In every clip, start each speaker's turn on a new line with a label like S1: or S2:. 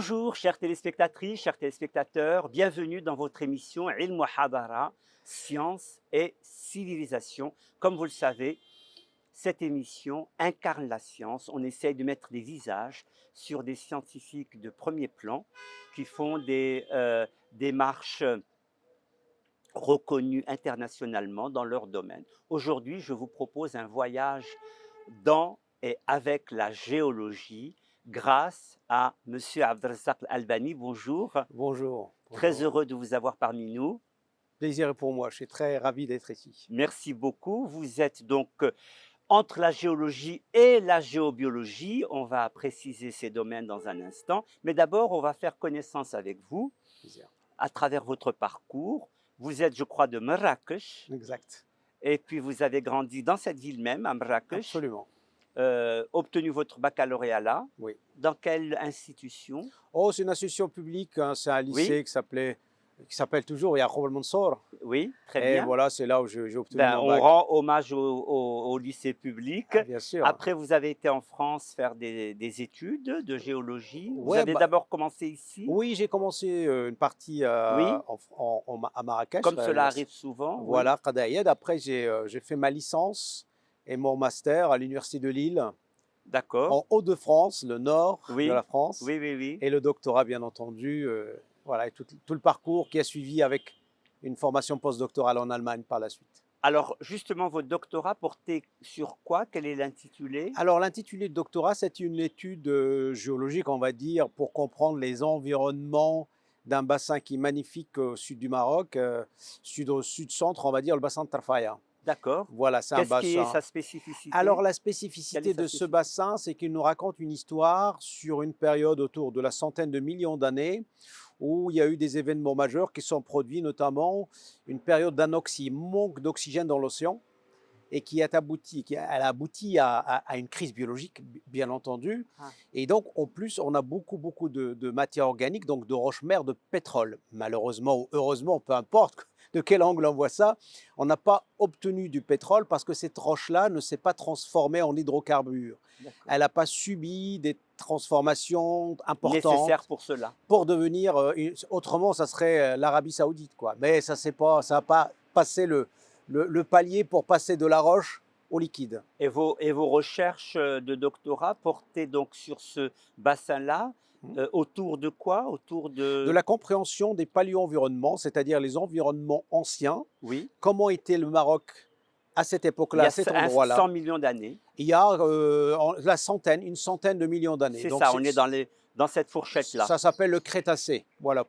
S1: Bonjour chères téléspectatrices, chers téléspectateurs, bienvenue dans votre émission Ilm wa Hadara, Science et Civilisation. Comme vous le savez, cette émission incarne la science. On essaye de mettre des visages sur des scientifiques de premier plan qui font des démarches reconnues internationalement dans leur domaine. Aujourd'hui, je vous propose un voyage dans et avec la géologie grâce à Monsieur Abdelrazak Albani. Bonjour,
S2: Bonjour,
S1: très
S2: bonjour.
S1: heureux de vous avoir parmi nous.
S2: Plaisir est pour moi, je suis très ravi d'être ici.
S1: Merci beaucoup. Vous êtes donc entre la géologie et la géobiologie. On va préciser ces domaines dans un instant. Mais d'abord, on va faire connaissance avec vous
S2: Plaisir.
S1: à travers votre parcours. Vous êtes, je crois, de Marrakech.
S2: Exact.
S1: Et puis vous avez grandi dans cette ville même, à Marrakech,
S2: Absolument.
S1: obtenu votre baccalauréat là.
S2: Oui.
S1: Dans quelle institution?
S2: Oh, c'est une institution publique, hein, c'est un
S1: Oui,
S2: lycée qui s'appelle toujours Yacoub El Mansour.
S1: oui, très
S2: Et
S1: bien.
S2: voilà, c'est là où j'ai obtenu
S1: Ben,
S2: mon
S1: on
S2: bac.
S1: rend hommage au lycée public.
S2: Ah, bien sûr.
S1: Après, vous avez été en France faire des études de géologie. Vous
S2: Ouais,
S1: avez d'abord commencé ici?
S2: oui, j'ai commencé une partie
S1: Oui,
S2: à Marrakech,
S1: comme
S2: à
S1: cela
S2: l'université.
S1: arrive souvent, oui.
S2: Voilà, Qadaïed. Après, j'ai fait ma licence et mon master à l'université de Lille,
S1: D'accord.
S2: en Hauts-de-France, le nord de
S1: Oui,
S2: la France.
S1: oui, oui, oui.
S2: Et le doctorat, bien entendu, voilà, et tout le parcours qui a suivi avec une formation postdoctorale en Allemagne par la suite.
S1: Alors, justement, votre doctorat portait sur quoi? Quel est l'intitulé?
S2: Alors, l'intitulé de doctorat, c'est une étude géologique, on va dire, pour comprendre les environnements d'un bassin qui est magnifique au sud du Maroc, au sud-centre, on va dire, le bassin de Tarfaya.
S1: D'accord.
S2: Voilà, c'est un
S1: Qu'est-ce qui est
S2: bassin.
S1: sa
S2: Alors,
S1: spécificité?
S2: la
S1: Quelle est
S2: spécificité
S1: sa
S2: de ce
S1: spécificité?
S2: bassin, c'est qu'il nous raconte une histoire sur une période autour de la centaine de millions d'années où il y a eu des événements majeurs qui sont produits, notamment une période d'anoxie, manque d'oxygène dans l'océan, et elle a abouti à une crise biologique, bien entendu.
S1: Ah,
S2: Et donc, en plus, on a beaucoup de matière organique, donc de roches-mères, de pétrole. Malheureusement ou heureusement, peu importe de quel angle on voit ça, on n'a pas obtenu du pétrole parce que cette roche-là ne s'est pas transformée en hydrocarbures.
S1: d'accord.
S2: Elle n'a pas subi des transformations
S1: Nécessaire
S2: importantes
S1: pour cela.
S2: pour devenir, autrement, ça serait l'Arabie Saoudite, quoi. Mais ça n'a pas passé le palier pour passer de la roche au liquide.
S1: Et vos recherches de doctorat portaient donc sur ce bassin-là, autour de quoi? Autour
S2: De
S1: de...
S2: la compréhension des paléo-environnements, c'est-à-dire les environnements anciens,
S1: Oui,
S2: comment était le Maroc à cette
S1: il
S2: époque-là,
S1: y
S2: à
S1: a
S2: cet
S1: 100
S2: endroit-là,
S1: millions d'années.
S2: il y a une centaine de millions d'années.
S1: C'est
S2: Donc
S1: ça, on est dans cette fourchette-là.
S2: ça s'appelle le Crétacé. Voilà,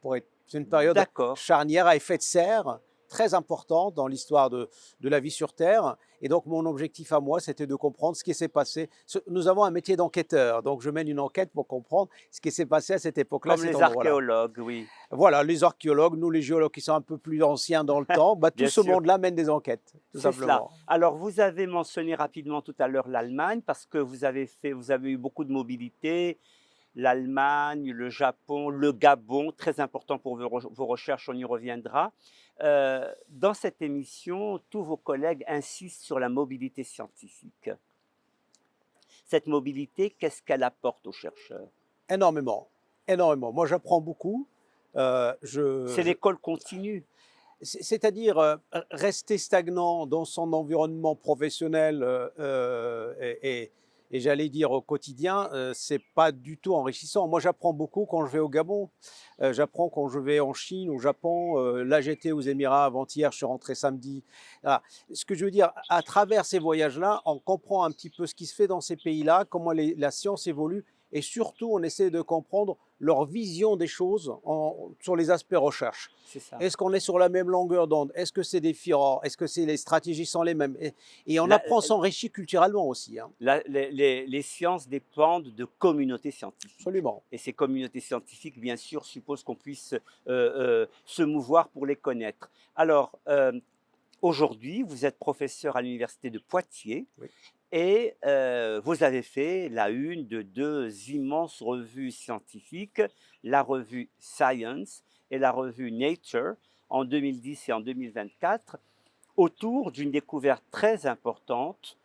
S2: c'est une période
S1: D'accord.
S2: charnière à effet de serre, très importante dans l'histoire de la vie sur Terre. Et donc, mon objectif à moi, c'était de comprendre ce qui s'est passé. Nous avons un métier d'enquêteur, donc je mène une enquête pour comprendre ce qui s'est passé à cette époque-là, à
S1: Comme
S2: cet
S1: les
S2: endroit-là.
S1: archéologues, oui,
S2: Voilà, les archéologues, nous les géologues qui sont un peu plus anciens dans le temps, bah, tout
S1: bien
S2: ce
S1: sûr.
S2: monde-là mène des enquêtes, tout
S1: C'est cela.
S2: simplement.
S1: Alors, vous avez mentionné rapidement tout à l'heure l'Allemagne parce que vous avez eu beaucoup de mobilité. L'Allemagne, le Japon, le Gabon, très important pour vos recherches, on y reviendra. Dans cette émission, tous vos collègues insistent sur la mobilité scientifique. Cette mobilité, qu'est-ce qu'elle apporte aux chercheurs?
S2: Énormément, énormément. Moi, j'apprends beaucoup.
S1: C'est l'école continue.
S2: C'est-à-dire rester stagnant dans son environnement professionnel et j'allais dire au quotidien, c'est pas du tout enrichissant. Moi, j'apprends beaucoup quand je vais au Gabon, j'apprends quand je vais en Chine, au Japon. Là, j'étais aux Émirats avant-hier, je suis rentré samedi. Voilà. Ce que je veux dire, à travers ces voyages-là, on comprend un petit peu ce qui se fait dans ces pays-là, comment la science évolue, et surtout, on essaie de comprendre leur vision des choses sur les aspects recherche.
S1: C'est ça.
S2: Est-ce qu'on est sur la même longueur d'onde? Est-ce que c'est différent? Est-ce que les stratégies sont les mêmes? Et on
S1: La-
S2: apprend, s'enrichir culturellement aussi, hein.
S1: les sciences dépendent de communautés scientifiques.
S2: Absolument.
S1: Et ces communautés scientifiques, bien sûr, supposent qu'on puisse se mouvoir pour les connaître. Alors, aujourd'hui, vous êtes professeur à l'université de Poitiers.
S2: Oui.
S1: Et vous avez fait la une de deux immenses revues scientifiques, la revue Science et la revue Nature, en 2010 et en 2024, autour d'une découverte très importante,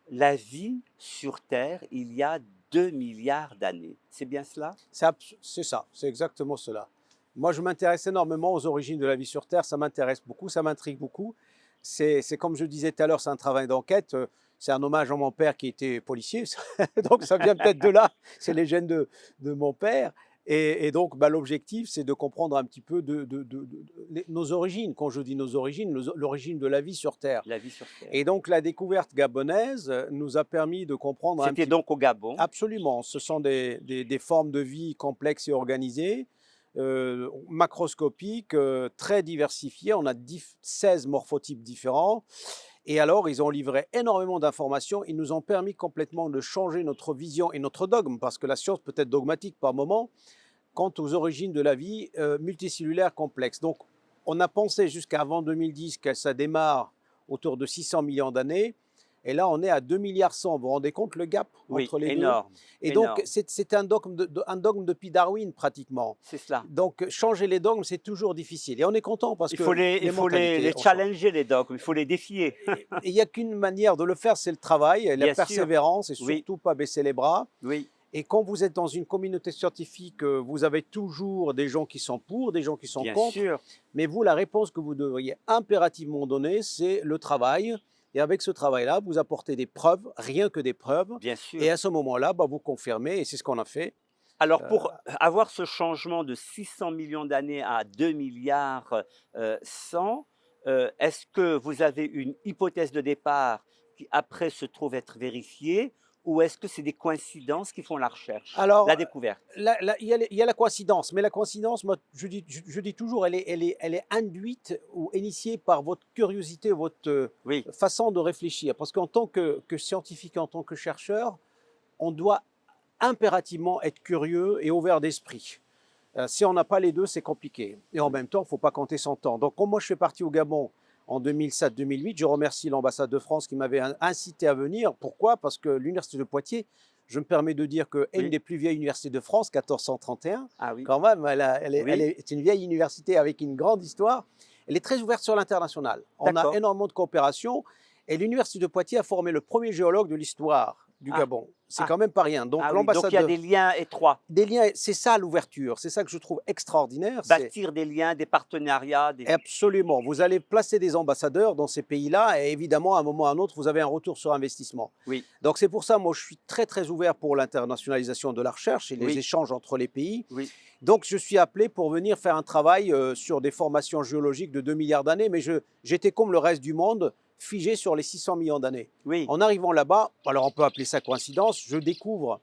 S1: la vie sur Terre il y a 2 milliards d'années. C'est bien cela?
S2: C'est ça, c'est exactement cela. Moi, je m'intéresse énormément aux origines de la vie sur Terre, ça m'intéresse beaucoup, ça m'intrigue beaucoup. C'est comme je disais tout à l'heure, c'est un travail d'enquête. C'est un hommage à mon père qui était policier, donc ça vient peut-être de là, c'est les gènes de mon père. Et donc, bah, l'objectif, c'est de comprendre un petit peu nos origines. Quand je dis nos origines, l'origine de la vie sur Terre.
S1: La vie sur Terre.
S2: Et donc, la découverte gabonaise nous a permis de comprendre un
S1: C'était
S2: petit.
S1: donc au Gabon.
S2: Absolument, ce sont des formes de vie complexes et organisées, macroscopiques, très diversifiées. On a 16 morphotypes différents. Et alors, ils ont livré énormément d'informations. Ils nous ont permis complètement de changer notre vision et notre dogme, parce que la science peut être dogmatique par moment, quant aux origines de la vie multicellulaire complexe. Donc, on a pensé jusqu'à avant 2010 que ça démarre autour de 600 millions d'années. Et là, on est à 2 milliards 100. Vous vous rendez compte le gap entre les
S1: énorme,
S2: deux? Et
S1: énorme.
S2: donc, c'est un dogme depuis Darwin, pratiquement.
S1: C'est cela.
S2: Donc, changer les dogmes, c'est toujours difficile. Et on est content parce que
S1: il faut les challenger, les dogmes. Il faut les défier.
S2: Et il n'y a qu'une manière de le faire, c'est le travail, la
S1: Bien sûr.
S2: persévérance et surtout pas baisser les bras.
S1: Oui.
S2: Et quand vous êtes dans une communauté scientifique, vous avez toujours des gens qui sont pour, des gens qui sont
S1: Bien
S2: contre.
S1: sûr.
S2: Mais vous, la réponse que vous devriez impérativement donner, c'est le travail. Et avec ce travail-là, vous apportez des preuves, rien que des preuves.
S1: Bien sûr.
S2: Et à ce moment-là, bah, vous confirmez, et c'est ce qu'on a fait.
S1: Alors, pour avoir ce changement de 600 millions d'années à 2 milliards 100, est-ce que vous avez une hypothèse de départ qui après se trouve être vérifiée, ou est-ce que c'est des coïncidences qui font la recherche,
S2: Alors,
S1: la découverte?
S2: il y a la coïncidence, mais la coïncidence, moi, je dis toujours, elle est induite ou initiée par votre curiosité, votre
S1: Oui,
S2: façon de réfléchir. Parce qu'en tant que scientifique, en tant que chercheur, on doit impérativement être curieux et ouvert d'esprit. Si on n'a pas les deux, c'est compliqué. Et en même temps, il ne faut pas compter son temps. Donc, comme moi, je fais partie au Gabon en 2007-2008, je remercie l'ambassade de France qui m'avait incité à venir. Pourquoi? Parce que l'université de Poitiers, je me permets de dire qu'elle est une des plus vieilles universités de France, 1431.
S1: ah oui,
S2: Quand même, c'est une vieille université avec une grande histoire. Elle est très ouverte sur l'international. On a énormément de coopération. Et l'université de Poitiers a formé le premier géologue de l'histoire du Gabon. C'est quand même pas rien. Donc,
S1: donc il y a des liens étroits.
S2: Des liens, c'est ça l'ouverture. C'est ça que je trouve extraordinaire.
S1: Bâtir des liens, des partenariats.
S2: Absolument. Vous allez placer des ambassadeurs dans ces pays-là et évidemment, à un moment ou à un autre, vous avez un retour sur investissement.
S1: Oui.
S2: Donc, c'est pour ça, moi, je suis très, très ouvert pour l'internationalisation de la recherche et les échanges entre les pays.
S1: Oui.
S2: Donc, je suis appelé pour venir faire un travail sur des formations géologiques de 2 milliards d'années, mais j'étais comme le reste du monde, figé sur les 600 millions d'années.
S1: Oui.
S2: En arrivant là-bas, alors on peut appeler ça coïncidence, je découvre,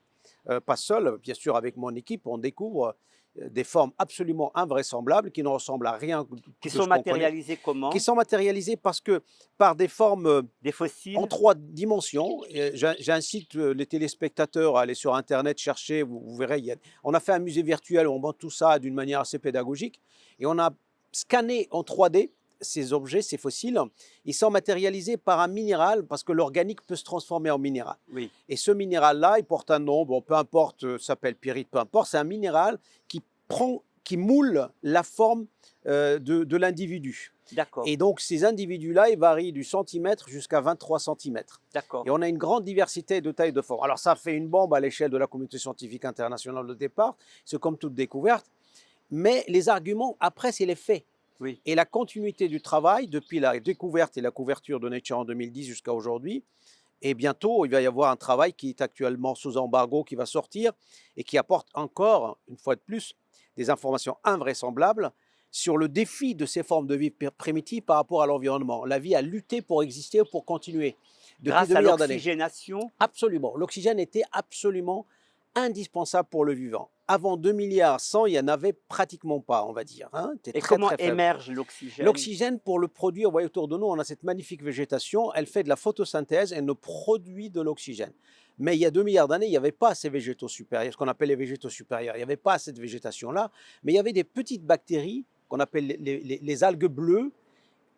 S2: pas seul, bien sûr avec mon équipe, on découvre des formes absolument invraisemblables qui ne ressemblent à rien.
S1: Qui sont matérialisées comment?
S2: Qui sont matérialisées parce que par des formes
S1: des fossiles
S2: en 3 dimensions. J'incite les téléspectateurs à aller sur Internet chercher, vous verrez, on a fait un musée virtuel où on montre tout ça d'une manière assez pédagogique et on a scanné en 3D ces objets, ces fossiles. Ils sont matérialisés par un minéral parce que l'organique peut se transformer en minéral.
S1: Oui.
S2: Et ce minéral-là, il porte un nom, bon, peu importe, ça s'appelle pyrite, peu importe, c'est un minéral qui moule la forme de l'individu.
S1: D'accord.
S2: Et donc, ces individus-là, ils varient du centimètre jusqu'à 23 centimètres.
S1: D'accord.
S2: Et on a une grande diversité de tailles de formes. Alors, ça fait une bombe à l'échelle de la communauté scientifique internationale de départ. C'est comme toute découverte. Mais les arguments, après, c'est les faits.
S1: Oui.
S2: Et la continuité du travail, depuis la découverte et la couverture de Nature en 2010 jusqu'à aujourd'hui, et bientôt, il va y avoir un travail qui est actuellement sous embargo, qui va sortir et qui apporte encore, une fois de plus, des informations invraisemblables sur le défi de ces formes de vie primitives par rapport à l'environnement. La vie a lutté pour exister, pour continuer.
S1: Grâce à l'oxygénation?
S2: Absolument. L'oxygène était absolument indispensable pour le vivant. Avant 2 milliards 100, il n'y en avait pratiquement pas, on va dire.
S1: Et comment émerge l'oxygène?
S2: L'oxygène, pour le produire, vous voyez autour de nous, on a cette magnifique végétation, elle fait de la photosynthèse, elle nous produit de l'oxygène. Mais il y a 2 milliards d'années, il n'y avait pas ces végétaux supérieurs, ce qu'on appelle les végétaux supérieurs. Il n'y avait pas cette végétation-là, mais il y avait des petites bactéries qu'on appelle les algues bleues,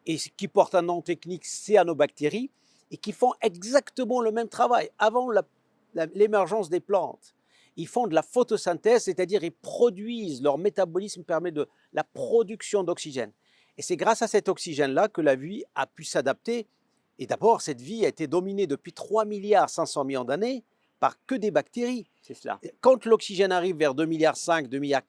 S2: et qui portent un nom technique cyanobactéries, et qui font exactement le même travail. Avant l'émergence des plantes, ils font de la photosynthèse, c'est-à-dire ils produisent, leur métabolisme permet de la production d'oxygène. Et c'est grâce à cet oxygène-là que la vie a pu s'adapter Et d'abord, cette vie a été dominée depuis 3,5 milliards d'années par que des bactéries.
S1: c'est cela.
S2: Quand l'oxygène arrive vers 2,5 milliards, 2,4 milliards,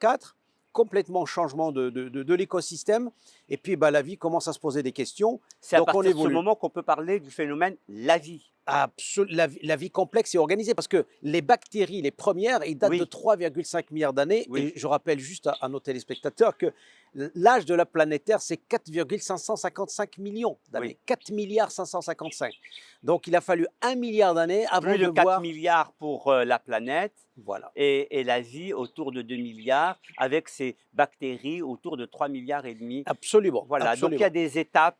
S2: complètement changement de l'écosystème. Et puis, bah, la vie commence à se poser des questions.
S1: C'est à
S2: Donc, on
S1: partir de ce
S2: évolue.
S1: moment qu'on peut parler du phénomène la vie.
S2: La vie complexe et organisée, parce que les bactéries, les premières, ils datent de
S1: Oui,
S2: 3,5 milliards d'années.
S1: oui,
S2: Et je rappelle juste à nos téléspectateurs que l'âge de la planète Terre, c'est 4,555 millions
S1: oui.
S2: d'années. 4 555 milliards. Donc, il a fallu 1 milliard d'années avant
S1: Plus de
S2: de
S1: 4
S2: voir.
S1: milliards pour la planète
S2: Voilà.
S1: et la vie autour de 2 milliards avec ces bactéries autour de 3 milliards et demi.
S2: Absolument.
S1: Voilà, donc il y a
S2: Absolument.
S1: des étapes.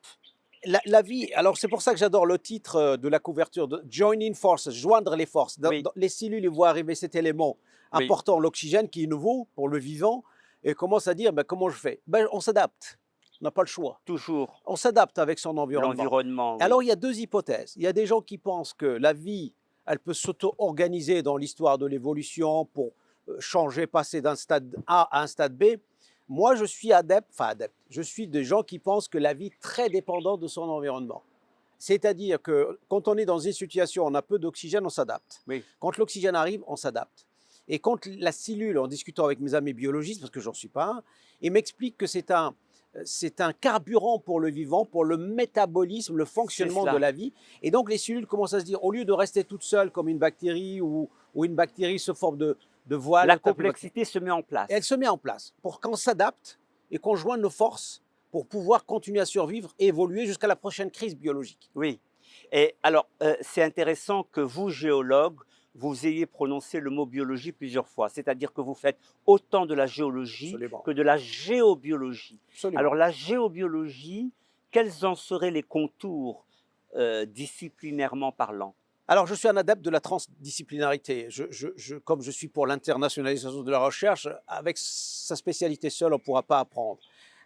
S2: La vie, alors c'est pour ça que j'adore le titre de la couverture de Joining Forces, joindre les forces.
S1: Oui,
S2: Les cellules, ils voient arriver cet élément
S1: oui,
S2: important, l'oxygène, qui est nouveau pour le vivant, et commencent à dire ben, comment je fais. Ben, on s'adapte, on n'a pas le choix.
S1: toujours
S2: On s'adapte avec son environnement.
S1: l'environnement, oui.
S2: Alors il y a deux hypothèses. Il y a des gens qui pensent que la vie, elle peut s'auto-organiser dans l'histoire de l'évolution pour changer, passer d'un stade A à un stade B. Moi, je suis adepte, je suis des gens qui pensent que la vie est très dépendante de son environnement. C'est-à-dire que quand on est dans une situation, on a peu d'oxygène, on s'adapte.
S1: Oui,
S2: Quand l'oxygène arrive, on s'adapte. Et quand la cellule, en discutant avec mes amis biologistes, parce que j'en suis pas un, ils m'expliquent que c'est un carburant pour le vivant, pour le métabolisme, le
S1: c'est
S2: fonctionnement de
S1: cela.
S2: la vie. Et donc les cellules commencent à se dire, au lieu de rester toutes seules comme une bactérie ou une bactérie se forme de
S1: La
S2: voile,
S1: complexité se met en
S2: et elle
S1: place.
S2: se met en place pour qu'on s'adapte et qu'on joigne nos forces pour pouvoir continuer à survivre et évoluer jusqu'à la prochaine crise biologique.
S1: Oui. Et alors, c'est intéressant que vous, géologue, vous ayez prononcé le mot biologie plusieurs fois. C'est-à-dire que vous faites autant de la géologie
S2: Absolument.
S1: que de la géobiologie.
S2: Absolument.
S1: Alors, la géobiologie, quels en seraient les contours disciplinairement parlant?
S2: Alors, je suis un adepte de la transdisciplinarité. Comme je suis pour l'internationalisation de la recherche, avec sa spécialité seule, on ne pourra pas apprendre.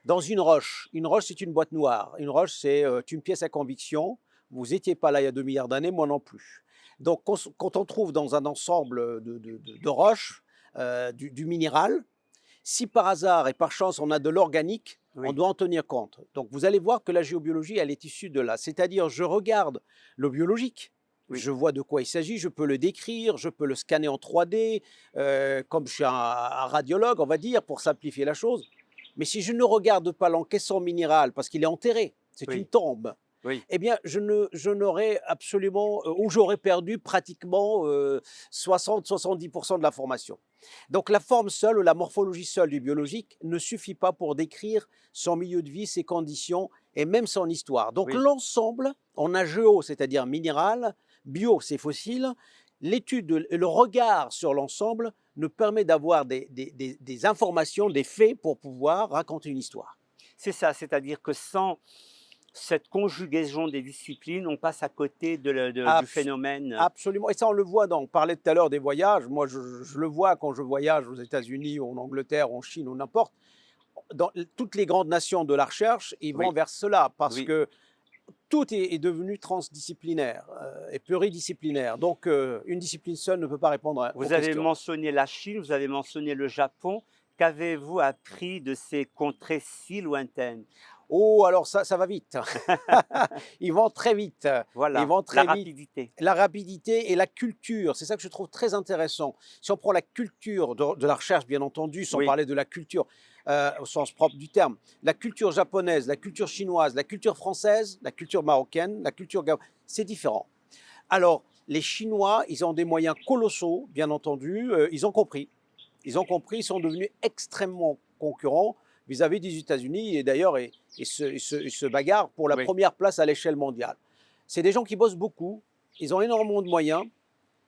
S2: Dans une roche, c'est une boîte noire. Une roche, c'est une pièce à conviction. Vous n'étiez pas là il y a 2 milliards d'années, moi non plus. Donc, quand on trouve dans un ensemble de roches du minéral, si par hasard et par chance on a de l'organique, on
S1: Oui,
S2: doit en tenir compte. Donc vous allez voir que la géobiologie, elle est issue de là. C'est-à-dire, je regarde le biologique,
S1: oui,
S2: je vois de quoi il s'agit, je peux le décrire, je peux le scanner en 3D, comme je suis un radiologue, on va dire, pour simplifier la chose. Mais si je ne regarde pas l'encaissant minéral, parce qu'il est enterré, c'est une
S1: oui,
S2: tombe,
S1: oui.
S2: eh bien, je n'aurais absolument, ou j'aurais perdu pratiquement 60-70% de la formation. Donc, la forme seule ou la morphologie seule du biologique ne suffit pas pour décrire son milieu de vie, ses conditions et même son histoire. Donc,
S1: Oui.
S2: l'ensemble, on a géo, c'est-à-dire minéral, bio, c'est fossile. L'étude et le regard sur l'ensemble nous permet d'avoir des informations, des faits pour pouvoir raconter une histoire.
S1: C'est ça, c'est-à-dire que sans cette conjugaison des disciplines, on passe à côté du
S2: Abs-
S1: phénomène.
S2: Absolument. Et ça, on le voit on parlait tout à l'heure des voyages. Moi, je le vois quand je voyage aux États-Unis, ou en Angleterre, en Chine, ou n'importe. Dans toutes les grandes nations de la recherche, ils vont
S1: Oui,
S2: vers cela parce
S1: oui.
S2: que tout est devenu transdisciplinaire et pluridisciplinaire. Donc, une discipline seule ne peut pas répondre aux
S1: Vous avez
S2: questions.
S1: mentionné la Chine, vous avez mentionné le Japon. Qu'avez-vous appris de ces contrées si lointaines?
S2: Oh, alors ça va vite. Ils vont très vite. Ils
S1: Voilà,
S2: vont
S1: la
S2: très vite.
S1: rapidité.
S2: La rapidité et la culture, c'est ça que je trouve très intéressant. Si on prend la culture de la recherche, bien entendu, sans
S1: Oui,
S2: parler de la culture au sens propre du terme, la culture japonaise, la culture chinoise, la culture française, la culture marocaine, la culture c'est différent. Alors, les Chinois, ils ont des moyens colossaux, bien entendu, ils ont compris. Ils ont compris, ils sont devenus extrêmement concurrents vis-à-vis des États-Unis et d'ailleurs, ils se bagarrent pour la
S1: oui.
S2: première place à l'échelle mondiale. C'est des gens qui bossent beaucoup, ils ont énormément de moyens,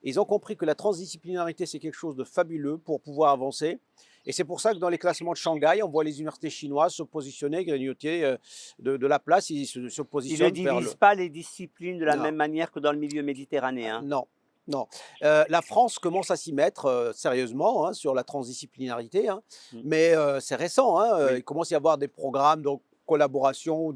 S2: ils ont compris que la transdisciplinarité, c'est quelque chose de fabuleux pour pouvoir avancer. Et c'est pour ça que dans les classements de Shanghai, on voit les universités chinoises se positionner, grignoter de la place, ils se
S1: Ils ne
S2: positionnent vers le.
S1: divisent pas les disciplines de la
S2: Non,
S1: même manière que dans le milieu méditerranéen.
S2: non, non. La France commence à s'y mettre sérieusement hein, sur la transdisciplinarité, hein,
S1: Mm.
S2: mais c'est récent. Hein,
S1: Oui,
S2: il commence à y avoir des programmes de collaboration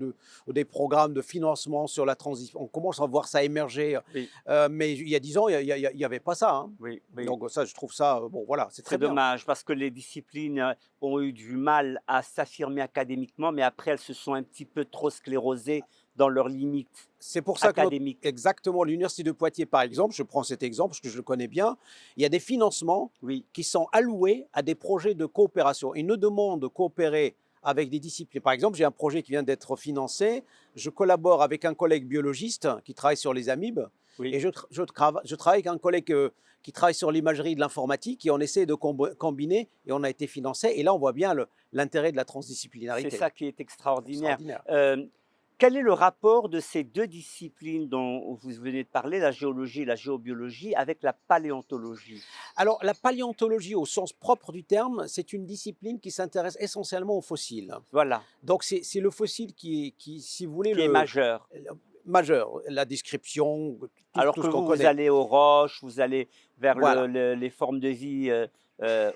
S2: ou des programmes de financement sur la transition. On commence à voir ça émerger.
S1: oui,
S2: Mais il y a 10 ans, il y avait pas ça. Hein.
S1: oui, oui.
S2: Donc ça, je trouve ça, bon voilà, c'est très
S1: C'est
S2: bien.
S1: dommage parce que les disciplines ont eu du mal à s'affirmer académiquement, mais après elles se sont un petit peu trop sclérosées dans leurs limites
S2: C'est pour ça que
S1: académiques.
S2: exactement l'Université de Poitiers, par exemple, je prends cet exemple parce que je le connais bien, il y a des financements
S1: Oui,
S2: qui sont alloués à des projets de coopération. Ils nous demandent de coopérer avec des disciplines. Par exemple, j'ai un projet qui vient d'être financé. Je collabore avec un collègue biologiste qui travaille sur les amibes
S1: oui.
S2: et je travaille avec un collègue qui travaille sur l'imagerie de l'informatique et on essaie de combiner et on a été financé. Et là, on voit bien l'intérêt de la
S1: C'est
S2: transdisciplinarité.
S1: ça qui est extraordinaire.
S2: Extraordinaire.
S1: Euh, Quel est le rapport de ces deux disciplines dont vous venez de parler, la géologie et la géobiologie, avec la paléontologie?
S2: Alors, la paléontologie, au sens propre du terme, c'est une discipline qui s'intéresse essentiellement aux fossiles.
S1: Voilà,
S2: Donc, c'est le fossile si vous voulez,
S1: qui est majeur.
S2: le majeur. La description,
S1: Alors
S2: tout
S1: que
S2: ce qu'on
S1: vous, vous
S2: connaît.
S1: allez aux roches, vous allez vers
S2: Voilà.
S1: les formes de vie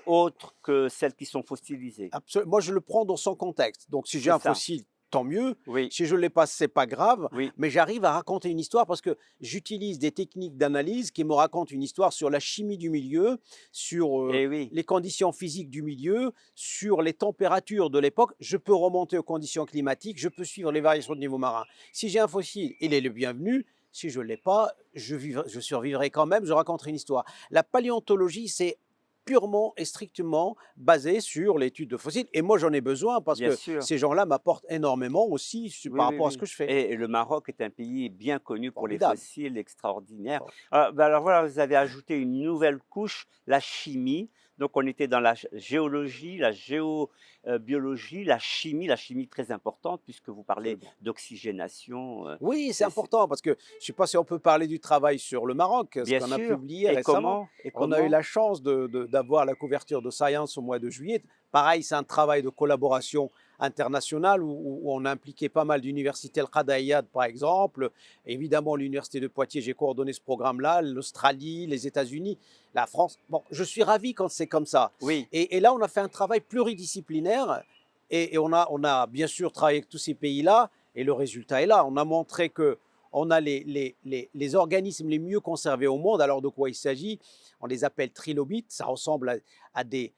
S1: autres que celles qui sont fossilisées.
S2: Moi, je le prends dans son contexte. Donc, si j'ai
S1: C'est
S2: un
S1: ça.
S2: fossile, tant mieux.
S1: Oui,
S2: Si je ne l'ai pas, c'est pas grave.
S1: oui,
S2: Mais j'arrive à raconter une histoire parce que j'utilise des techniques d'analyse qui me racontent une histoire sur la chimie du milieu, sur
S1: et oui,
S2: les conditions physiques du milieu, sur les températures de l'époque. Je peux remonter aux conditions climatiques, je peux suivre les variations de niveau marin. Si j'ai un fossile, il est le bienvenu. Si je ne l'ai pas, je survivrai quand même, je raconterai une histoire. La paléontologie, c'est purement et strictement basé sur l'étude de fossiles. Et moi, j'en ai besoin parce
S1: bien
S2: que
S1: sûr.
S2: ces gens-là m'apportent énormément aussi
S1: Oui,
S2: par
S1: oui,
S2: rapport à ce
S1: oui.
S2: que je fais.
S1: Et le Maroc est un pays bien connu pour les
S2: Formidable.
S1: fossiles, extraordinaire.
S2: Bon.
S1: Alors voilà, vous avez ajouté une nouvelle couche, la chimie. Donc on était dans la géologie, la géobiologie, la chimie très importante puisque vous parlez
S2: Absolument.
S1: d'oxygénation.
S2: Oui, c'est
S1: C'est
S2: important parce que je ne sais pas si on peut parler du travail sur le Maroc, ce
S1: bien
S2: qu'on a
S1: sûr.
S2: publié
S1: Et
S2: récemment.
S1: comment? Et
S2: On a eu
S1: comment?
S2: la chance d'avoir la couverture de Science au mois de juillet. Pareil, c'est un travail de collaboration internationale où on a impliqué pas mal d'universités, le Qadaïad par exemple. Évidemment, l'Université de Poitiers, j'ai coordonné ce programme-là, l'Australie, les États-Unis, la France. Bon, je suis ravi quand c'est comme ça.
S1: Oui,
S2: Et là, on a fait un travail pluridisciplinaire et on a bien sûr travaillé avec tous ces pays-là et le résultat est là. On a montré que on a les organismes les mieux conservés au monde. Alors de quoi il s'agit? On les appelle trilobites. Ça ressemble à des,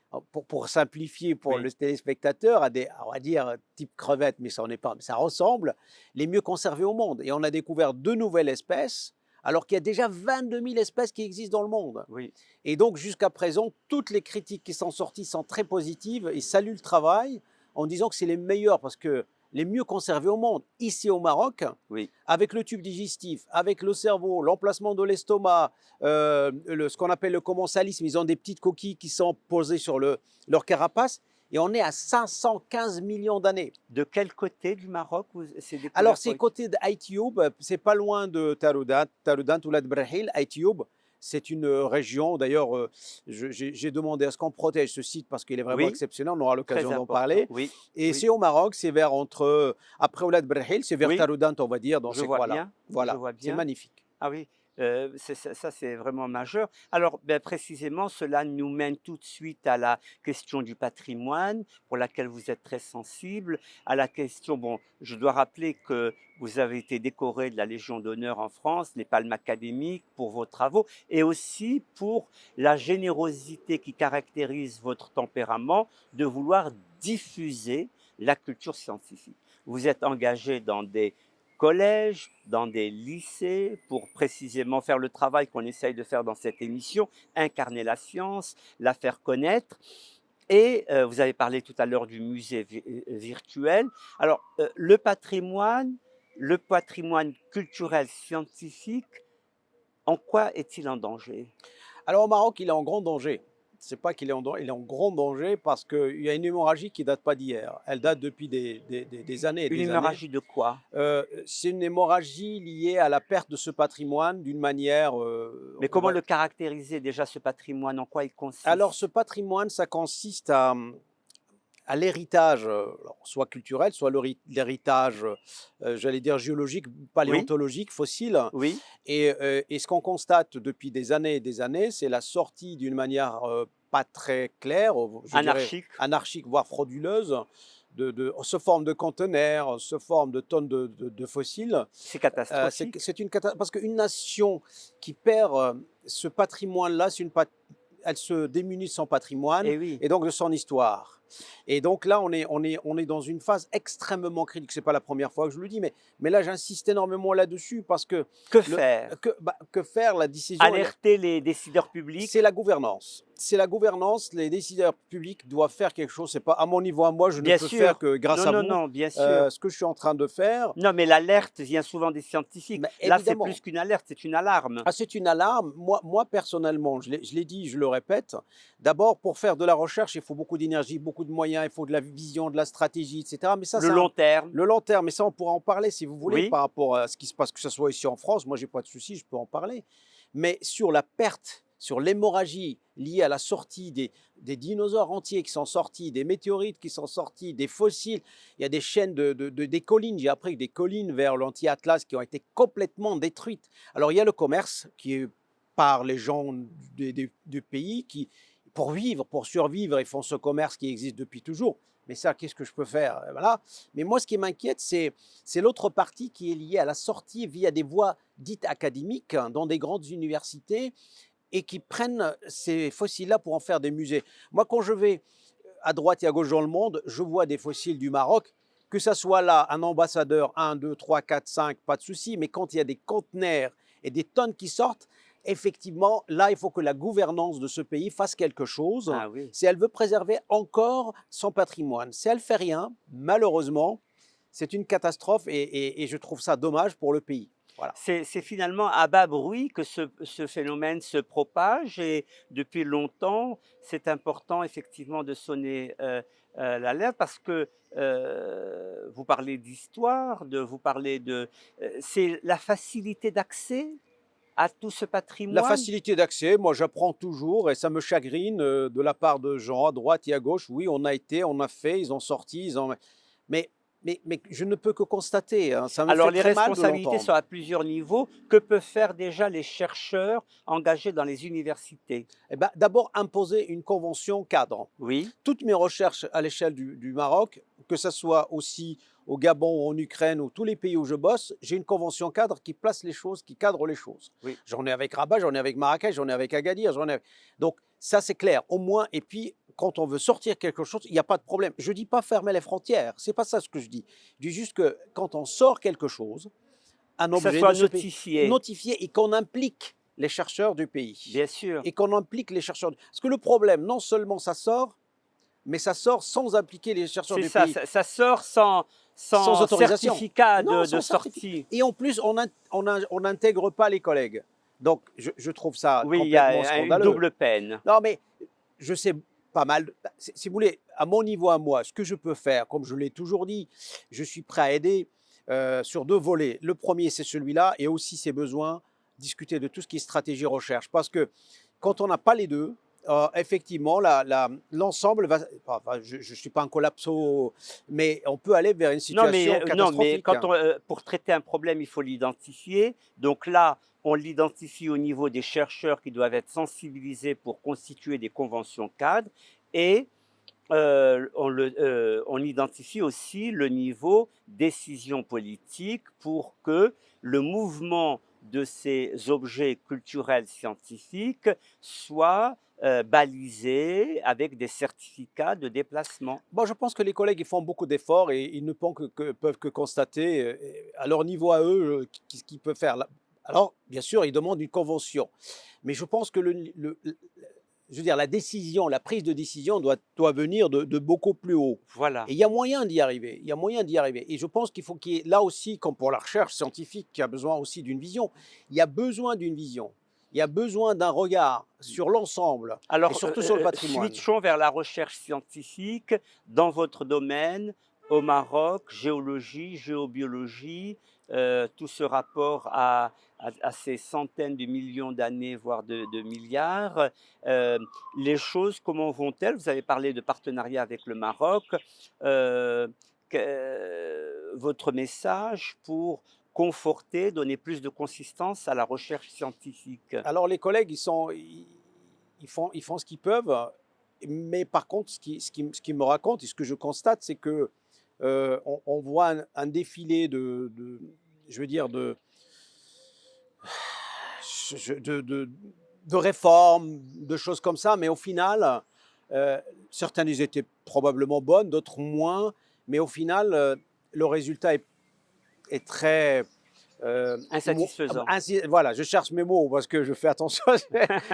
S2: pour simplifier pour
S1: oui.
S2: le téléspectateur, à des, on va dire, type crevette, mais ça n'en est pas. Mais ça ressemble les mieux conservés au monde. Et on a découvert deux nouvelles espèces, alors qu'il y a déjà 22 000 espèces qui existent dans le monde.
S1: Oui,
S2: Et donc jusqu'à présent, toutes les critiques qui sont sorties sont très positives et saluent le travail en disant que c'est les meilleurs parce que les mieux conservés au monde, ici au Maroc,
S1: oui.
S2: avec le tube digestif, avec le cerveau, l'emplacement de l'estomac, ce qu'on appelle le commensalisme, ils ont des petites coquilles qui sont posées sur leur carapace, et on est à 515 millions d'années.
S1: De quel côté du Maroc c'est
S2: Alors,
S1: découvert
S2: c'est côté d'Aïtioub, c'est pas loin de Taroudan ou Brahil. Aïtioub, c'est une région, d'ailleurs, j'ai demandé à ce qu'on protège ce site parce qu'il est vraiment
S1: Oui,
S2: exceptionnel, on aura l'occasion
S1: très
S2: d'en
S1: important.
S2: parler.
S1: Oui,
S2: Et
S1: oui,
S2: c'est au Maroc, c'est vers entre, après Oulad Brahil, c'est vers
S1: oui.
S2: Taroudan, on va dire, dans
S1: Je
S2: ces
S1: vois
S2: coins-là.
S1: bien, je
S2: Voilà,
S1: vois
S2: c'est
S1: bien.
S2: magnifique.
S1: Ah oui, c'est ça c'est vraiment majeur. Alors, beh, précisément, cela nous mène tout de suite à la question du patrimoine, pour laquelle vous êtes très sensible, à la question bon, je dois rappeler que vous avez été décoré de la Légion d'honneur en France, les palmes académiques pour vos travaux et aussi pour la générosité qui caractérise votre tempérament de vouloir diffuser la culture scientifique. Vous êtes engagé dans des collèges, dans des lycées, pour précisément faire le travail qu'on essaye de faire dans cette émission, incarner la science, la faire connaître. Et vous avez parlé tout à l'heure du musée virtuel. Alors, le patrimoine culturel scientifique, en quoi est-il en danger?
S2: Alors au Maroc, il est en grand danger. C'est pas qu'il est en danger, il est en grand danger parce qu'il y a une hémorragie qui date pas d'hier. Elle date depuis des années et
S1: Une
S2: des années.
S1: hémorragie de quoi?
S2: C'est une hémorragie liée à la perte de ce patrimoine d'une manière,
S1: Mais comment le caractériser déjà ce patrimoine? En quoi il
S2: Alors ce
S1: consiste?
S2: patrimoine, ça consiste à l'héritage, soit culturel, soit l'héritage, j'allais dire géologique,
S1: Oui,
S2: paléontologique, fossile.
S1: oui,
S2: Et ce qu'on constate depuis des années et des années, c'est la sortie d'une manière pas très claire, je dirais
S1: anarchique,
S2: anarchique, voire frauduleuse, sous forme de conteneurs, sous forme de tonnes de fossiles.
S1: c'est catastrophique.
S2: C'est une catastrophe parce qu'une nation qui perd ce patrimoine-là, elle se démunit de son patrimoine
S1: Eh oui.
S2: et donc de son histoire. Et donc là, on est dans une phase extrêmement critique. C'est pas la première fois que je le dis, mais là, j'insiste énormément là-dessus parce que
S1: Que
S2: le,
S1: faire?
S2: que faire la décision,
S1: Alerter les décideurs
S2: c'est
S1: publics?
S2: la gouvernance. C'est la gouvernance. Les décideurs publics doivent faire quelque chose. C'est pas à mon niveau à moi. Je ne
S1: Bien
S2: peux faire
S1: sûr.
S2: que grâce
S1: Non,
S2: à
S1: non,
S2: vous.
S1: non, bien sûr.
S2: Ce que je suis en train de faire,
S1: Non, mais l'alerte vient souvent des scientifiques.
S2: mais
S1: Là, c'est
S2: évidemment.
S1: plus qu'une alerte, c'est une alarme.
S2: Ah, c'est une alarme. Moi personnellement, je l'ai dit, je le répète. D'abord, pour faire de la recherche, il faut beaucoup d'énergie, beaucoup de moyens, il faut de la vision, de la stratégie, etc. Mais ça,
S1: Le
S2: c'est
S1: long terme,
S2: le long terme. Mais ça, on pourra en parler si vous voulez
S1: oui.
S2: par rapport à ce qui se passe, que ce soit ici en France. Moi, j'ai pas de souci, je peux en parler. Mais sur la perte, sur l'hémorragie liée à la sortie des dinosaures entiers qui sont sortis, des météorites qui sont sortis, des fossiles, il y a des chaînes des collines. J'ai appris que des collines vers l'anti-Atlas qui ont été complètement détruites. Alors, il y a le commerce qui est par les gens du pays qui, pour vivre, pour survivre, ils font ce commerce qui existe depuis toujours. Mais ça, qu'est-ce que je peux faire? Voilà. Mais moi, ce qui m'inquiète, c'est l'autre partie qui est liée à la sortie via des voies dites académiques dans des grandes universités et qui prennent ces fossiles-là pour en faire des musées. Moi, quand je vais à droite et à gauche dans le monde, je vois des fossiles du Maroc, que ça soit là un ambassadeur, 1, 2, 3, 4, 5, pas de souci, mais quand il y a des conteneurs et des tonnes qui sortent, effectivement, là, il faut que la gouvernance de ce pays fasse quelque chose
S1: Ah oui.
S2: si elle veut préserver encore son patrimoine. Si elle ne fait rien, malheureusement, c'est une catastrophe et je trouve ça dommage pour le pays. Voilà.
S1: C'est finalement à bas bruit que ce phénomène se propage et depuis longtemps, c'est important effectivement de sonner l'alerte parce que vous parlez d'histoire, vous parlez c'est la facilité d'accès à tout ce
S2: La
S1: patrimoine.
S2: facilité d'accès, moi j'apprends toujours et ça me chagrine de la part de gens à droite et à gauche. Oui, on a été, on a fait, ils ont sorti, ils ont... Mais, mais je ne peux que constater, hein, ça me
S1: Alors
S2: fait
S1: les
S2: très mal de
S1: responsabilités sont
S2: l'entendre.
S1: à plusieurs niveaux. Que peuvent faire déjà les chercheurs engagés dans les universités?
S2: Eh ben, d'abord, imposer une convention cadre.
S1: Oui,
S2: Toutes mes recherches à l'échelle du Maroc, que ce soit aussi au Gabon, en Ukraine ou tous les pays où je bosse, j'ai une convention cadre qui place les choses, qui cadre les choses.
S1: oui.
S2: J'en ai avec Rabat, j'en ai avec Marrakech, j'en ai avec Agadir, j'en ai... Donc ça c'est clair, au moins. Et puis quand on veut sortir quelque chose, il n'y a pas de problème. Je ne dis pas fermer les frontières, c'est pas ça ce que je dis. Je dis juste que quand on sort quelque chose, un
S1: Que ça
S2: objet de
S1: soit
S2: ce pays,
S1: notifié,
S2: notifié et qu'on implique les chercheurs du pays.
S1: bien sûr.
S2: Et qu'on implique les chercheurs. Parce que le problème, non seulement ça sort, mais ça sort sans impliquer les chercheurs
S1: C'est
S2: du
S1: ça,
S2: pays,
S1: ça sort sans,
S2: sans
S1: sans
S2: autorisation.
S1: certificat
S2: Non,
S1: de
S2: sans certificat.
S1: sortie.
S2: Et en plus, on n'intègre pas les collègues. Donc, je trouve ça
S1: Oui, il y
S2: complètement
S1: a une
S2: scandaleux.
S1: double peine.
S2: Non, mais je sais pas mal. Si vous voulez, à mon niveau, à moi, ce que je peux faire, comme je l'ai toujours dit, je suis prêt à aider sur deux volets. Le premier, c'est celui-là, et aussi ses besoins, discuter de tout ce qui est stratégie recherche. Parce que quand on n'a pas les deux, effectivement, l'ensemble va. Enfin, je ne suis pas un collapso, mais on peut aller vers une situation
S1: Non, mais
S2: catastrophique.
S1: quand pour traiter un problème, il faut l'identifier. Donc là, on l'identifie au niveau des chercheurs qui doivent être sensibilisés pour constituer des conventions cadres et on identifie aussi le niveau décision politique pour que le mouvement de ces objets culturels scientifiques soit balisé avec des certificats de déplacement.
S2: Bon, je pense que les collègues ils font beaucoup d'efforts et ils ne peuvent que constater à leur niveau à eux ce qu'ils peuvent faire. Alors, bien sûr, ils demandent une convention. Mais je pense que je veux dire, la décision, la prise de décision doit venir de beaucoup plus haut.
S1: Voilà.
S2: Et il y a moyen d'y arriver. Il y a moyen d'y arriver. Et je pense qu'il faut qu'il y ait, là aussi, comme pour la recherche scientifique, qui a besoin aussi d'une vision, il y a besoin d'une vision. Il y a besoin d'un regard sur l'ensemble et
S1: Alors,
S2: surtout sur le patrimoine.
S1: switchons vers la recherche scientifique dans votre domaine, au Maroc, géologie, géobiologie, tout ce rapport à ces centaines de millions d'années, voire de milliards. Les choses, comment vont-elles? Vous avez parlé de partenariat avec le Maroc. Euh, Votre message pour conforter, donner plus de consistance à la recherche scientifique?
S2: Alors les collègues, ils font ce qu'ils peuvent, mais par contre, ce qui me raconte et ce que je constate, c'est que on voit un défilé je veux dire, de réformes, de choses comme ça, mais au final, Euh, Certaines ils étaient probablement bonnes, d'autres moins, mais au final, le résultat est très
S1: Insatisfaisant.
S2: voilà, je cherche mes mots parce que je fais attention,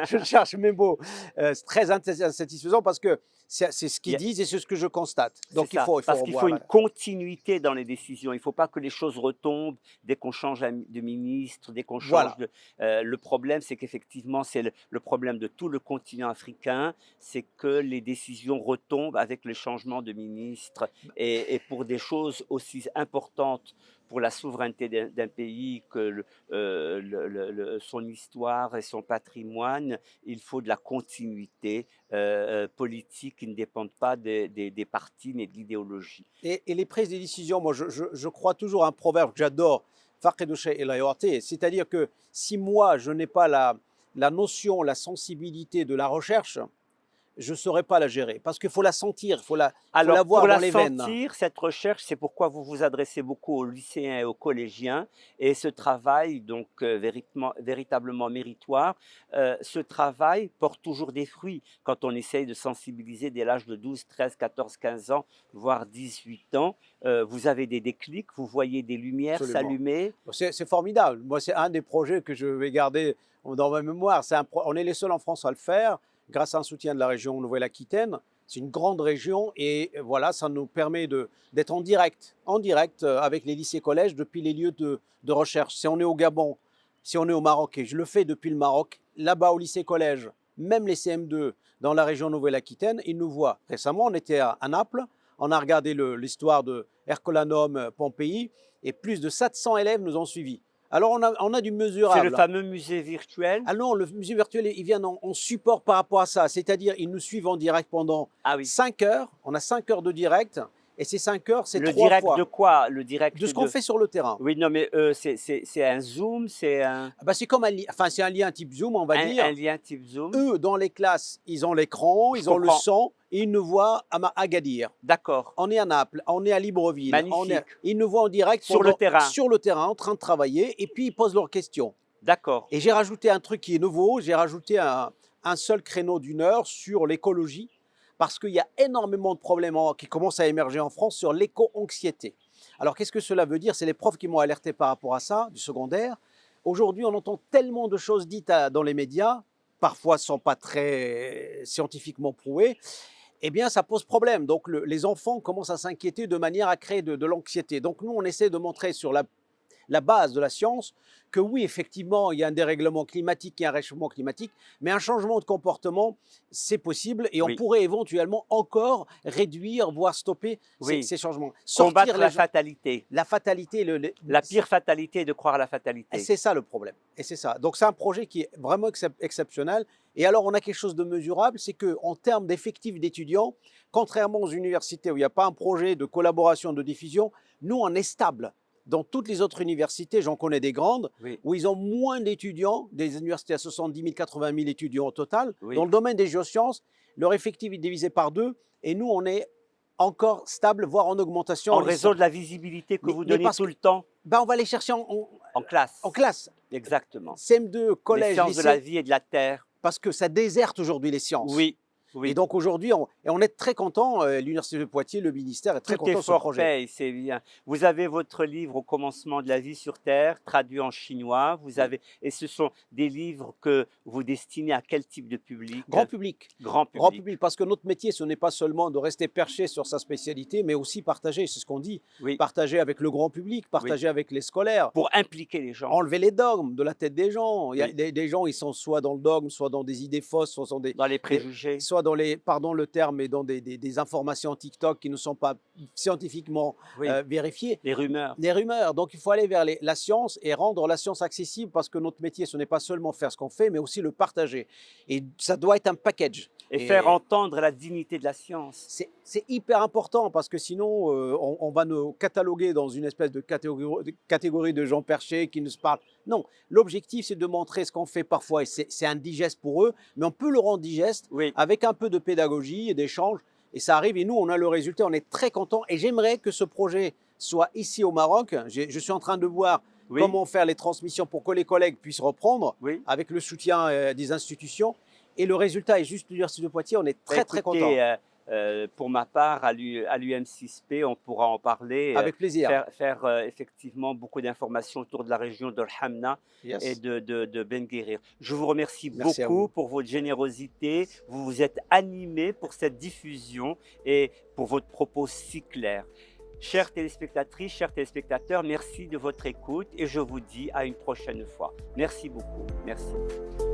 S2: je cherche mes mots. C'est très insatisfaisant parce que c'est ce
S1: Il
S2: qu'ils
S1: y a-
S2: disent et c'est ce que je constate.
S1: C'est
S2: Donc
S1: ça,
S2: il faut
S1: parce qu'il faut
S2: revoir
S1: une
S2: là.
S1: continuité dans les décisions. Il ne faut pas que les choses retombent dès qu'on change de ministre, dès qu'on change
S2: Voilà.
S1: de. Le problème, c'est qu'effectivement, c'est le problème de tout le continent africain, c'est que les décisions retombent avec le changement de ministre. Et pour des choses aussi importantes pour la souveraineté d'un pays que son histoire et son patrimoine, il faut de la continuité politiques qui ne dépendent pas des partis mais de l'idéologie.
S2: Et les prises de décision, moi je crois toujours à un proverbe que j'adore, Faqidu shay la yu'ti, c'est-à-dire que si moi je n'ai pas la notion, la sensibilité de la recherche, je ne saurais pas la gérer. Parce qu'il faut la sentir, faut la
S1: Alors,
S2: voir
S1: pour
S2: dans
S1: la
S2: les veines.
S1: sentir, cette recherche, c'est pourquoi vous vous adressez beaucoup aux lycéens et aux collégiens. Et ce travail, donc véritablement méritoire, ce travail porte toujours des fruits quand on essaye de sensibiliser dès l'âge de 12, 13, 14, 15 ans, voire 18 ans. Vous avez des déclics, vous voyez des lumières
S2: Absolument.
S1: s'allumer.
S2: C'est formidable. Moi, c'est un des projets que je vais garder dans ma mémoire. On est les seuls en France à le faire, grâce à un soutien de la région Nouvelle-Aquitaine. C'est une grande région et voilà, ça nous permet d'être en direct avec les lycées-collèges depuis les lieux de recherche. Si on est au Gabon, si on est au Maroc, et je le fais depuis le Maroc, là-bas au lycée-collège, même les CM2 dans la région Nouvelle-Aquitaine, ils nous voient. Récemment, on était à Naples, on a regardé l'histoire de Herculanum Pompéi et plus de 700 élèves nous ont suivis. Alors on a du
S1: C'est le
S2: mesurable.
S1: fameux musée virtuel.
S2: Ah non, le musée virtuel, il vient en support par rapport à ça. C'est-à-dire, ils nous suivent en direct pendant
S1: Ah oui.
S2: 5 heures. On a 5 heures de direct. Et ces 5 heures, c'est
S1: Le
S2: 3
S1: direct
S2: fois
S1: de quoi? Le direct
S2: de ce qu'on fait sur le terrain.
S1: Oui, non, mais c'est un Zoom, c'est
S2: Ah bah, c'est comme c'est un lien type Zoom, on va
S1: un
S2: dire.
S1: lien type Zoom.
S2: Eux, dans les classes, ils ont l'écran,
S1: Je
S2: ils ont le
S1: comprends.
S2: son, et ils nous voient à Agadir.
S1: D'accord.
S2: On est à Naples, on est à Libreville.
S1: Magnifique.
S2: Ils nous voient en direct
S1: Sur le terrain.
S2: sur le terrain, en train de travailler, et puis ils posent leurs questions.
S1: D'accord.
S2: Et j'ai rajouté un truc qui est nouveau, j'ai rajouté un seul créneau d'une heure sur l'écologie, parce qu'il y a énormément de problèmes qui commencent à émerger en France sur l'éco-anxiété. Alors qu'est-ce que cela veut dire? C'est les profs qui m'ont alerté par rapport à ça, du secondaire. Aujourd'hui, on entend tellement de choses dites dans les médias, parfois sans pas très scientifiquement prouvées, eh bien ça pose problème. Donc les enfants commencent à s'inquiéter de manière à créer de l'anxiété. Donc nous, on essaie de montrer sur la base de la science, que oui, effectivement, il y a un dérèglement climatique, il y a un réchauffement climatique, mais un changement de comportement, c'est possible et on
S1: Oui.
S2: pourrait éventuellement encore réduire, voire stopper
S1: Oui.
S2: ces changements.
S1: Combattre la fatalité.
S2: La fatalité,
S1: La pire fatalité est de croire à la fatalité.
S2: c'est ça le problème. Et c'est ça. Donc c'est un projet qui est vraiment exceptionnel. Et alors on a quelque chose de mesurable, c'est qu'en termes d'effectifs d'étudiants, contrairement aux universités où il n'y a pas un projet de collaboration, de diffusion, nous on est stable. Dans toutes les autres universités, j'en connais des grandes,
S1: Oui.
S2: où ils ont moins d'étudiants, des universités à 70 000, 80 000 étudiants au total.
S1: Oui.
S2: Dans le domaine des géosciences, leur effectif est divisé par 2, et nous, on est encore stable, voire en augmentation.
S1: En raison de la visibilité que vous donnez tout le temps
S2: Ben, on va les chercher
S1: en classe.
S2: en classe.
S1: Exactement.
S2: CM2,
S1: Les
S2: collège,
S1: sciences
S2: lycée,
S1: de la vie et de la terre.
S2: parce que ça déserte aujourd'hui les sciences.
S1: Oui. Oui.
S2: Et donc aujourd'hui, on est très content, l'Université de Poitiers, le ministère est très
S1: Tout
S2: content de ce
S1: effort
S2: projet.
S1: paye, c'est bien. Vous avez votre livre Au commencement de la vie sur Terre, traduit en chinois. Vous avez, et ce sont des livres que vous destinez à quel type de public?
S2: Grand public.
S1: Grand public.
S2: Grand public, parce que notre métier, ce n'est pas seulement de rester perché sur sa spécialité, mais aussi partager, c'est ce qu'on dit,
S1: Oui.
S2: partager avec le grand public, partager avec les scolaires.
S1: Pour impliquer les gens.
S2: Enlever les dogmes de la tête des gens. Il y a
S1: Oui.
S2: des gens, ils sont soit dans le dogme, soit dans des idées fausses, soit dans
S1: Dans les préjugés.
S2: soit dans les, pardon le terme, mais dans des informations TikTok qui ne sont pas scientifiquement
S1: Oui.
S2: vérifiées.
S1: Les rumeurs.
S2: Des rumeurs. Donc il faut aller vers la science et rendre la science accessible, parce que notre métier, ce n'est pas seulement faire ce qu'on fait, mais aussi le partager. Et ça doit être un package.
S1: Et faire entendre la dignité de la science.
S2: C'est hyper important, parce que sinon, on va nous cataloguer dans une espèce de catégorie de gens perchés qui ne se parlent. Non, l'objectif, c'est de montrer ce qu'on fait parfois, et c'est indigeste pour eux, mais on peut le rendre digeste
S1: Oui.
S2: avec un peu de pédagogie et d'échange. Et ça arrive, et nous, on a le résultat, on est très contents. Et j'aimerais que ce projet soit ici au Maroc. Je suis en train de voir comment faire les transmissions pour que les collègues puissent reprendre
S1: Oui.
S2: avec le soutien des institutions. Et le résultat est juste l'Université de Poitiers, on est
S1: Bah,
S2: très content.
S1: écoutez, pour ma part, à l'UM6P, on pourra en parler,
S2: Avec plaisir.
S1: faire effectivement beaucoup d'informations autour de la région de Hamna et
S2: Yes.
S1: de Ben Guerir. Je vous remercie
S2: Merci à
S1: beaucoup
S2: vous.
S1: pour votre générosité. Vous vous êtes animé pour cette diffusion et pour votre propos si clair. Chères téléspectatrices, chers téléspectateurs, merci de votre écoute et je vous dis à une prochaine fois. Merci beaucoup. Merci.